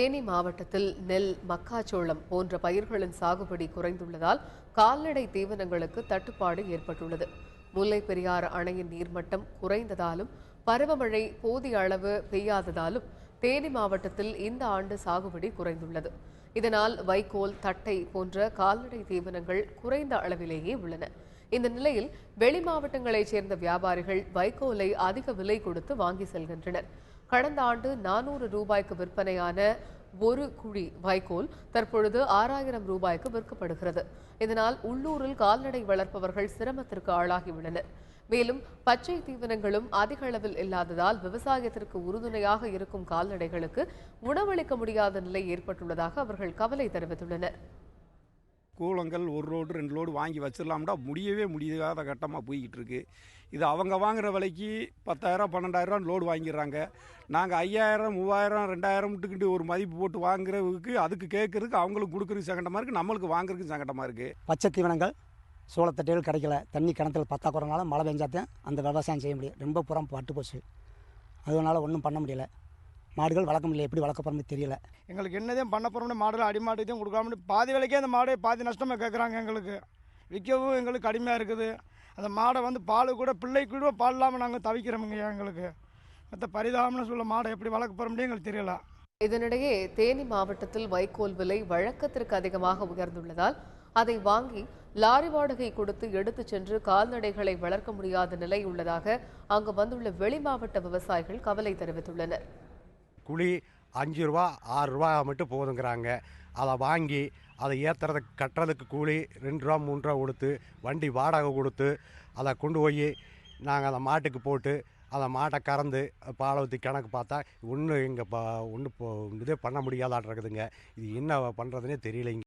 தேனி மாவட்டத்தில் நெல், மக்காச்சோளம் போன்ற பயிர்களின் சாகுபடி குறைந்துள்ளதால் கால்நடை தீவனங்களுக்கு தட்டுப்பாடு ஏற்பட்டுள்ளது. முல்லைப் பெரியாறு அணையின் நீர்மட்டம் குறைந்ததாலும் பருவமழை போதிய அளவு பெய்யாததாலும் தேனி மாவட்டத்தில் இந்த ஆண்டு சாகுபடி குறைந்துள்ளது. இதனால் வைக்கோல், தட்டை போன்ற கால்நடை தீவனங்கள் குறைந்த அளவிலேயே உள்ளன. இந்த நிலையில் வெளி மாவட்டங்களைச் சேர்ந்த வியாபாரிகள் வைக்கோலை அதிக விலை கொடுத்து வாங்கி செல்கின்றனர். கடந்த ஆண்டு 400 ரூபாய்க்கு விற்பனையான ஒரு குழி வைக்கோல் தற்பொழுது 6000 ரூபாய்க்கு விற்கப்படுகிறது. இதனால் உள்ளூரில் கால்நடை வளர்ப்பவர்கள் சிரமத்திற்கு ஆளாகியுள்ளனர். மேலும் பச்சை தீவனங்களும் அதிக அளவில் இல்லாததால் விவசாயத்திற்கு உறுதுணையாக இருக்கும் கால்நடைகளுக்கு உணவளிக்க முடியாத நிலை ஏற்பட்டுள்ளதாக அவர்கள் கவலை தெரிவித்துள்ளனர். கூலங்கள் ஒரு லோடு 2 லோடு வாங்கி வச்சிடலாம்டா முடியவே முடியாத கட்டமாக போய்கிட்டு இருக்கு. இது அவங்க வாங்குற விலைக்கு 10,000 12,000 லோடு வாங்கிடுறாங்க. நாங்கள் 5,000 3,000 2,000 ஒரு மதிப்பு போட்டு வாங்குறதுக்கு அதுக்கு கேட்கறதுக்கு அவங்களுக்கு கொடுக்குறதுக்கு சங்கடமாக இருக்குது, நம்மளுக்கு வாங்குறதுக்கு சங்கடமாக இருக்குது. பச்சை தீவனங்கள் சோளத்தட்டைகள் கிடைக்கல. தண்ணி கிணத்துல பத்தாக்குறதுனால மழை பெஞ்சாத்தான் அந்த விவசாயம் செய்ய முடியும். ரொம்ப புறம் பட்டு போச்சு. அதனால ஒன்றும் பண்ண முடியல. மாடுகள் வளர்க்க முடியல. எப்படி வளர்க்க போகிறோம்னு தெரியல. எங்களுக்கு என்னதான் பண்ண போகிறோம்னு மாடுகள் அடிமாட்டுக்கு தான் கொடுக்காம பாதி விலைக்கே அந்த மாடு பாதி நஷ்டமாக கேட்குறாங்க. எங்களுக்கு விற்கவும் எங்களுக்கு கடுமையாக இருக்குது. அந்த மாடை பால் கூட பிள்ளைக்கு கூட பால் இல்லாமல் நாங்கள் தவிக்கிறோமுங்க. எங்களுக்கு மற்ற பரிதாபம்னு சொல்ல மாடை எப்படி வளர்க்க போகிறோம்னே எங்களுக்கு தெரியல. இதனிடையே தேனி மாவட்டத்தில் வைக்கோல் விலை வழக்கத்திற்கு அதிகமாக உயர்ந்துள்ளதால் அதை வாங்கி லாரி வாடகை கொடுத்து எடுத்துச் சென்று கால்நடைகளை வளர்க்க முடியாத நிலை உள்ளதாக அங்கு வந்துள்ள வெளி மாவட்ட விவசாயிகள் கவலை தெரிவித்துள்ளனர். குழி 5 ரூபா 6 ரூபா மட்டும் போதுங்கிறாங்க. அதை வாங்கி அதை ஏற்றுறதுக்கு கட்டுறதுக்கு கூலி 2 ரூபா 3 ரூபா கொடுத்து வண்டி வாடகை கொடுத்து அதை கொண்டு போய் நாங்கள் அந்த மாட்டுக்கு போட்டு அதை மாட்டை கறந்து பாலை ஊற்றி கணக்கு பார்த்தா ஒன்றும் இதே பண்ண முடியாதாட்டு இருக்குதுங்க. இது என்ன பண்ணுறதுனே தெரியலைங்க.